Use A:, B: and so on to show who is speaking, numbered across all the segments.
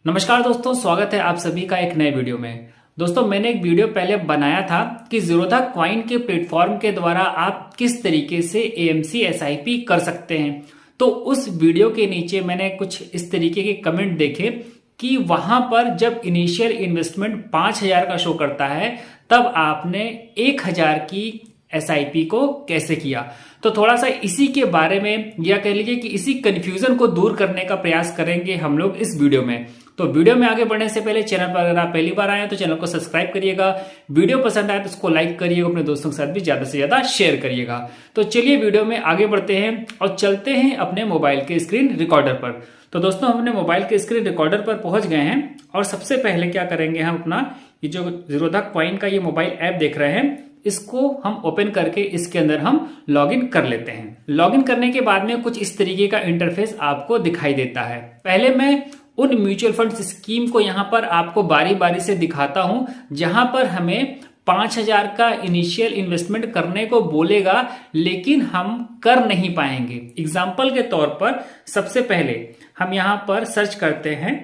A: नमस्कार दोस्तों, स्वागत है आप सभी का एक नए वीडियो में। दोस्तों, मैंने एक वीडियो पहले बनाया था कि ज़ीरोधा कॉइन के प्लेटफॉर्म के द्वारा आप किस तरीके से एएमसी एसआईपी कर सकते हैं। तो उस वीडियो के नीचे मैंने कुछ इस तरीके के कमेंट देखे कि वहां पर जब इनिशियल इन्वेस्टमेंट 5,000 का शो करता है तब आपने 1,000 की एसआईपी को कैसे किया। तो थोड़ा सा इसी के बारे में या कह लीजिए कि इसी कंफ्यूजन को दूर करने का प्रयास करेंगे हम लोग इस वीडियो में। तो वीडियो में आगे बढ़ने से पहले चैनल पर अगर आप पहली बार आए हैं तो चैनल को सब्सक्राइब करिएगा, वीडियो पसंद आए तो उसको लाइक करिएगा, अपने दोस्तों के साथ भी ज्यादा से ज्यादा शेयर करिएगा। तो चलिए वीडियो में आगे बढ़ते हैं और चलते हैं अपने मोबाइल के स्क्रीन रिकॉर्डर पर। तो दोस्तों, हम अपने मोबाइल के स्क्रीन रिकॉर्डर पर पहुंच गए हैं और सबसे पहले क्या करेंगे, हम अपना ये जो ज़ीरोधा कॉइन का ये मोबाइल ऐप देख रहे हैं इसको हम ओपन करके इसके अंदर हम लॉगिन कर लेते हैं। लॉगिन करने के बाद में कुछ इस तरीके का इंटरफेस आपको दिखाई देता है। पहले मैं उन म्यूचुअल फंड स्कीम को यहां पर आपको बारी बारी से दिखाता हूं जहां पर हमें 5,000 का इनिशियल इन्वेस्टमेंट करने को बोलेगा, लेकिन हम कर नहीं पाएंगे। एग्जाम्पल के तौर पर सबसे पहले हम यहां पर सर्च करते हैं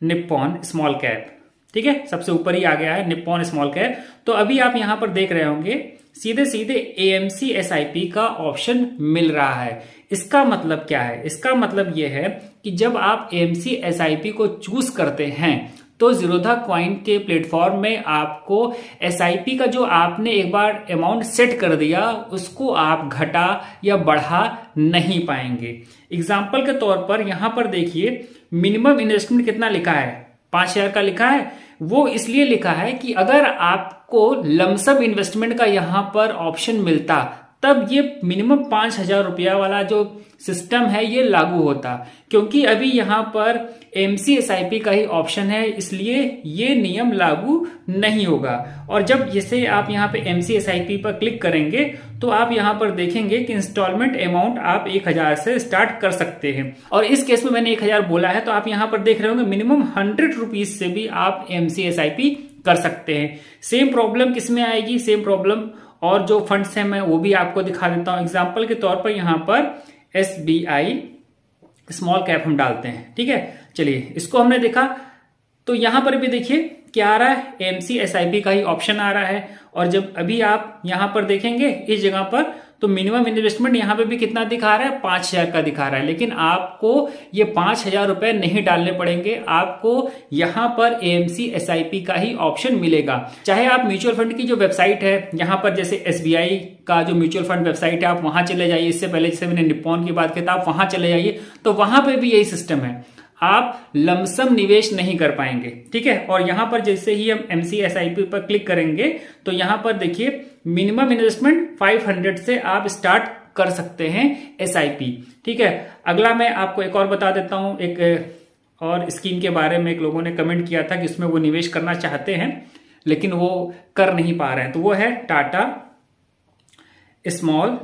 A: निप्पॉन स्मॉल कैप। ठीक है, सबसे ऊपर ही आ गया है निप्पॉन स्मॉल कैप। तो अभी आप यहां पर देख रहे होंगे सीधे सीधे एएमसी एसआईपी का ऑप्शन मिल रहा है। इसका मतलब क्या है? इसका मतलब यह है कि जब आप एएमसी एसआईपी को चूज करते हैं तो ज़ीरोधा कॉइन के प्लेटफॉर्म में आपको एसआईपी का जो आपने एक बार अमाउंट सेट कर दिया उसको आप घटा या बढ़ा नहीं पाएंगे। एग्जाम्पल के तौर पर यहां पर देखिए मिनिमम इन्वेस्टमेंट कितना लिखा है, 5,000 का लिखा है। वो इसलिए लिखा है कि अगर आपको लमसम इन्वेस्टमेंट का यहां पर ऑप्शन मिलता तब ये मिनिमम 5,000 रुपया वाला जो सिस्टम है ये लागू होता, क्योंकि अभी यहां पर एमसी एसआईपी का ही ऑप्शन है इसलिए ये नियम लागू नहीं होगा। और जब जैसे आप यहां पे एमसी एसआईपी पर क्लिक करेंगे तो आप यहां पर देखेंगे कि इंस्टॉलमेंट अमाउंट आप 1,000 से स्टार्ट कर सकते हैं। और इस केस में मैंने 1,000 बोला है तो आप यहां पर देख रहे होंगे मिनिमम 100 रुपीज से भी आप एमसी एसआईपी कर सकते हैं। सेम प्रॉब्लम किसमें आएगी? सेम प्रॉब्लम और जो फंड्स हैं मैं वो भी आपको दिखा देता हूं। एग्जाम्पल के तौर पर यहां पर एसबीआई स्मॉल कैप हम डालते हैं। ठीक है, चलिए इसको हमने देखा तो यहां पर भी देखिए क्या आ रहा है, एमसी एसआईपी का ही ऑप्शन आ रहा है। और जब अभी आप यहां पर देखेंगे इस जगह पर तो मिनिमम इन्वेस्टमेंट यहां पे भी कितना दिखा रहा है, 5,000 का दिखा रहा है। लेकिन आपको ये 5,000 रुपए नहीं डालने पड़ेंगे, आपको यहां पर एएमसी एसआईपी का ही ऑप्शन मिलेगा। चाहे आप म्यूचुअल फंड की जो वेबसाइट है यहां पर जैसे एसबीआई का जो म्यूचुअल फंड वेबसाइट है आप वहां चले जाइए। इससे पहले जैसे मैंने निप्पॉन की बात की था आप वहां चले जाइए, तो वहां पर भी यही सिस्टम है, आप लमसम निवेश नहीं कर पाएंगे। ठीक है, और यहां पर जैसे ही हम एमसी एसआईपी पर क्लिक करेंगे तो यहां पर देखिए मिनिमम इन्वेस्टमेंट 500 से आप स्टार्ट कर सकते हैं एसआईपी। ठीक है, अगला मैं आपको एक और बता देता हूं, एक और स्कीम के बारे में एक लोगों ने कमेंट किया था कि उसमें वो निवेश करना चाहते हैं लेकिन वो कर नहीं पा रहे हैं, तो वो है टाटा स्मॉल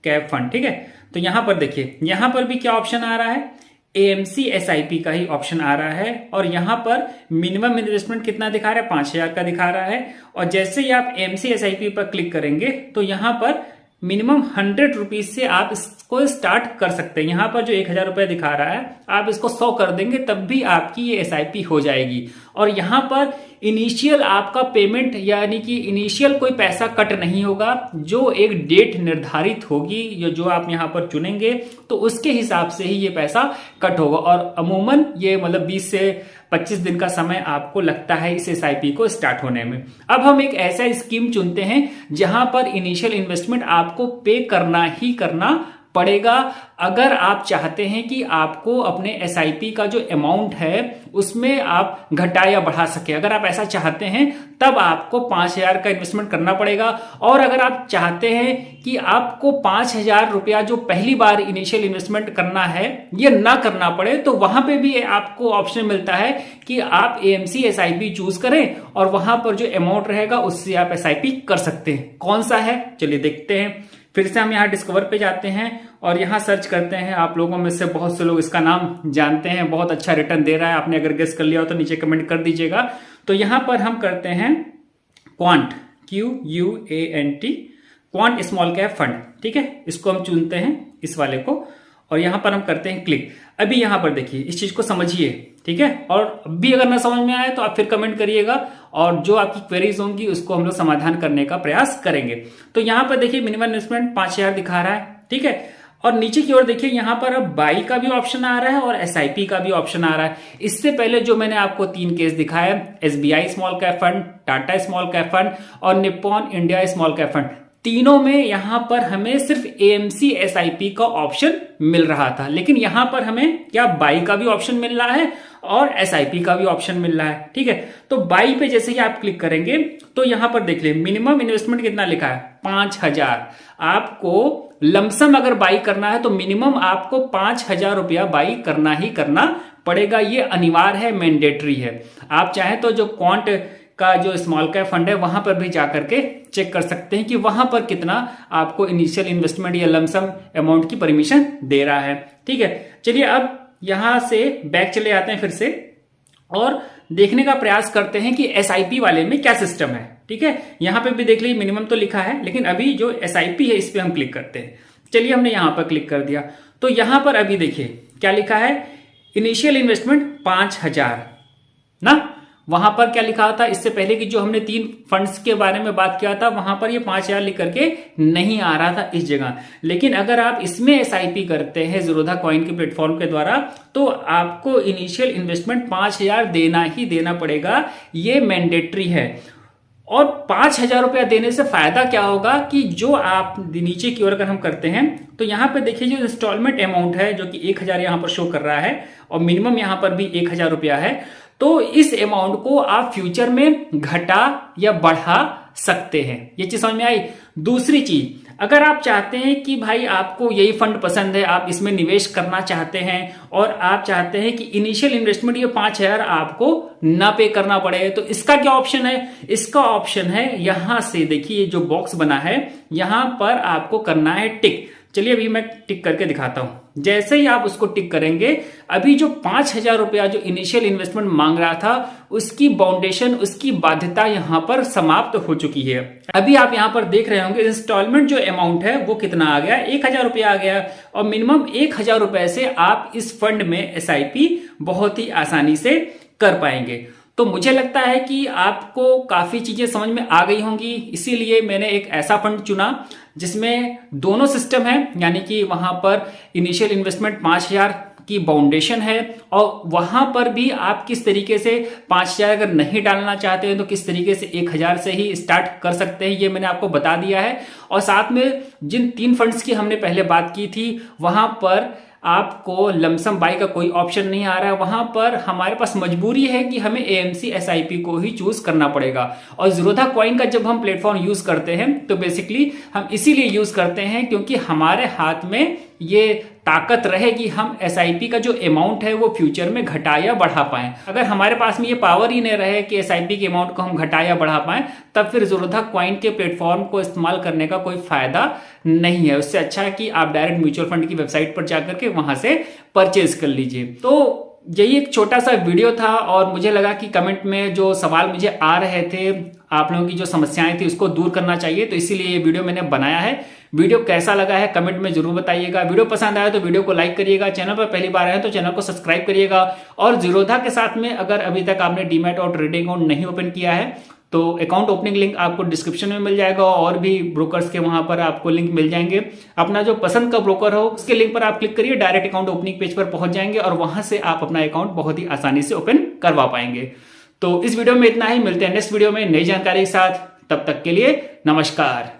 A: कैप फंड। ठीक है, तो यहां पर देखिए यहां पर भी क्या ऑप्शन आ रहा है, एएमसी एसआईपी का ही ऑप्शन आ रहा है। और यहां पर मिनिमम इन्वेस्टमेंट कितना दिखा रहा है, 5,000 का दिखा रहा है। और जैसे ही आप एएमसी एसआईपी पर क्लिक करेंगे तो यहां पर मिनिमम 100 रुपीज से आप इसको स्टार्ट कर सकते हैं। यहां पर जो 1,000 रुपए दिखा रहा है आप इसको 100 कर देंगे तब भी आपकी ये एसआईपी हो जाएगी। और यहां पर इनिशियल आपका पेमेंट यानी कि इनिशियल कोई पैसा कट नहीं होगा, जो एक डेट निर्धारित होगी जो आप यहां पर चुनेंगे तो उसके हिसाब से ही ये पैसा कट होगा। और अमूमन ये मतलब 20 से 25 दिन का समय आपको लगता है इस एसआईपी को स्टार्ट होने में। अब हम एक ऐसा स्कीम चुनते हैं जहां पर इनिशियल इन्वेस्टमेंट आपको पे करना ही करना पड़ेगा अगर आप चाहते हैं कि आपको अपने एसआईपी का जो अमाउंट है उसमें आप घटा या बढ़ा सके। अगर आप ऐसा चाहते हैं तब आपको 5,000 का इन्वेस्टमेंट करना पड़ेगा। और अगर आप चाहते हैं कि आपको 5,000 रुपया जो पहली बार इनिशियल इन्वेस्टमेंट करना है ये ना करना पड़े तो वहां पे भी आपको ऑप्शन मिलता है कि आप एएमसी एसआईपी चूज करें और वहां पर जो अमाउंट रहेगा उससे आप एसआईपी कर सकते हैं। कौन सा है चलिए देखते हैं। फिर से हम यहाँ डिस्कवर पे जाते हैं और यहाँ सर्च करते हैं। आप लोगों में से बहुत से लोग इसका नाम जानते हैं, बहुत अच्छा रिटर्न दे रहा है। आपने अगर गेस कर लिया हो तो नीचे कमेंट कर दीजिएगा। तो यहाँ पर हम करते हैं quant, QUANT, quant small cap fund. ठीक है, इसको हम चुनते हैं इस वाले को और यहां पर हम करते हैं क्लिक। अभी यहां पर देखिए इस चीज को समझिए, ठीक है। और भी अगर ना समझ में आए तो आप फिर कमेंट करिएगा और जो आपकी क्वेरीज होंगी उसको हम लोग समाधान करने का प्रयास करेंगे। तो यहाँ पर देखिए मिनिमम इन्वेस्टमेंट 5,000 दिखा रहा है, ठीक है। और नीचे की ओर देखिए यहाँ पर अब बाई का भी ऑप्शन आ रहा है और एसआईपी का भी ऑप्शन आ रहा है। इससे पहले जो मैंने आपको 3 केस दिखाया, SBI small cap fund, Tata small cap fund और Nippon India small cap fund, तीनों में यहां पर हमें सिर्फ एएमसी एसआईपी का ऑप्शन मिल रहा था, लेकिन यहां पर हमें क्या बाई का भी ऑप्शन मिल रहा है और एसआईपी का भी ऑप्शन मिल रहा है, ठीक है। तो बाई पे जैसे ही आप क्लिक करेंगे तो यहां पर देख ले मिनिमम इन्वेस्टमेंट कितना लिखा है, 5,000। आपको लमसम अगर बाई करना है तो मिनिमम आपको 5,000 रुपया बाई करना ही करना पड़ेगा। ये अनिवार्य है, मैंडेटरी है। आप चाहें तो जो क्वांट का जो स्मॉल कैप फंड है वहां पर भी जाकर के चेक कर सकते हैं कि वहां पर कितना आपको इनिशियल इन्वेस्टमेंट या लमसम अमाउंट की परमिशन दे रहा है, ठीक है। चलिए अब यहां से बैक चले आते हैं फिर से और देखने का प्रयास करते हैं कि एसआईपी वाले में क्या सिस्टम है, ठीक है। यहां पे भी देख लीजिए मिनिमम तो लिखा है, लेकिन अभी जो एसआईपी है इस पे हम क्लिक करते हैं। चलिए हमने यहां पर क्लिक कर दिया तो यहां पर अभी देखिए क्या लिखा है, इनिशियल इन्वेस्टमेंट 5,000 ना। वहां पर क्या लिखा था, इससे पहले कि जो हमने 3 फंड्स के बारे में बात किया था वहां पर ये 5,000 लिख करके नहीं आ रहा था इस जगह। लेकिन अगर आप इसमें एसआईपी करते हैं ज़ीरोधा कॉइन के प्लेटफॉर्म के द्वारा तो आपको इनिशियल इन्वेस्टमेंट 5,000 देना ही देना पड़ेगा, ये मैंडेटरी है। और 5,000 रुपया देने से फायदा क्या होगा कि जो आप नीचे की ओर अगर हम करते हैं तो यहां पे देखिए जो इंस्टॉलमेंट अमाउंट है जो कि 1,000 यहां पर शो कर रहा है और मिनिमम यहां पर भी 1,000 रुपया है, तो इस अमाउंट को आप फ्यूचर में घटा या बढ़ा सकते हैं। ये चीज समझ में आई। दूसरी चीज, अगर आप चाहते हैं कि भाई आपको यही फंड पसंद है, आप इसमें निवेश करना चाहते हैं और आप चाहते हैं कि इनिशियल इन्वेस्टमेंट ये 5,000 आपको ना पे करना पड़े, तो इसका क्या ऑप्शन है, इसका ऑप्शन है यहां से देखिए जो बॉक्स बना है यहां पर आपको करना है टिक। चलिए अभी मैं टिक करके दिखाता हूं। जैसे ही आप उसको टिक करेंगे अभी जो 5,000 रुपया जो इनिशियल इन्वेस्टमेंट मांग रहा था उसकी बाउंडेशन, उसकी बाध्यता यहां पर समाप्त हो चुकी है। अभी आप यहां पर देख रहे होंगे इंस्टॉलमेंट जो अमाउंट है वो कितना आ गया, 1,000 रुपया आ गया और मिनिमम 1,000 रुपए से आप इस फंड में एसआईपी बहुत ही आसानी से कर पाएंगे। तो मुझे लगता है कि आपको काफी चीजें समझ में आ गई होंगी, इसीलिए मैंने एक ऐसा फंड चुना जिसमें दोनों सिस्टम है, यानी कि वहां पर इनिशियल इन्वेस्टमेंट 5,000 की बाउंडेशन है और वहां पर भी आप किस तरीके से 5,000 अगर नहीं डालना चाहते हैं तो किस तरीके से 1,000 से ही स्टार्ट कर सकते हैं, ये मैंने आपको बता दिया है। और साथ में जिन 3 फंड्स की हमने पहले बात की थी वहां पर आपको लमसम बाई का कोई ऑप्शन नहीं आ रहा है, वहां पर हमारे पास मजबूरी है कि हमें एएमसी एसआईपी को ही चूज करना पड़ेगा। और ज़ीरोधा कॉइन का जब हम प्लेटफॉर्म यूज करते हैं तो बेसिकली हम इसीलिए यूज करते हैं क्योंकि हमारे हाथ में ये ताकत रहे कि हम एसआईपी का जो अमाउंट है वो फ्यूचर में घटा या बढ़ा पाएं। अगर हमारे पास में ये पावर ही नहीं रहे कि एसआईपी के अमाउंट को हम घटा या बढ़ा पाएं तब फिर ज़ीरोधा कॉइन के प्लेटफॉर्म को इस्तेमाल करने का कोई फायदा नहीं है। उससे अच्छा है कि आप डायरेक्ट म्यूचुअल फंड की वेबसाइट पर जाकर के वहां से परचेज कर लीजिए। तो यही एक छोटा सा वीडियो था और मुझे लगा कि कमेंट में जो सवाल मुझे आ रहे थे, आप लोगों की जो समस्याएं थी उसको दूर करना चाहिए, तो इसीलिए ये वीडियो मैंने बनाया है। वीडियो कैसा लगा है कमेंट में जरूर बताइएगा। वीडियो पसंद आया तो वीडियो को लाइक करिएगा, चैनल पर पहली बार आए तो चैनल को सब्सक्राइब करिएगा। और ज़ीरोधा के साथ में अगर अभी तक आपने डीमैट और ट्रेडिंग अकाउंट नहीं ओपन किया है तो अकाउंट ओपनिंग लिंक आपको डिस्क्रिप्शन में मिल जाएगा और भी ब्रोकर्स के वहां पर आपको लिंक मिल जाएंगे। अपना जो पसंद का ब्रोकर हो उसके लिंक पर आप क्लिक करिए, डायरेक्ट अकाउंट ओपनिंग पेज पर पहुंच जाएंगे और वहां से आप अपना अकाउंट बहुत ही आसानी से ओपन करवा पाएंगे। तो इस वीडियो में इतना ही, मिलते हैं नेक्स्ट वीडियो में नई जानकारी के साथ। तब तक के लिए नमस्कार।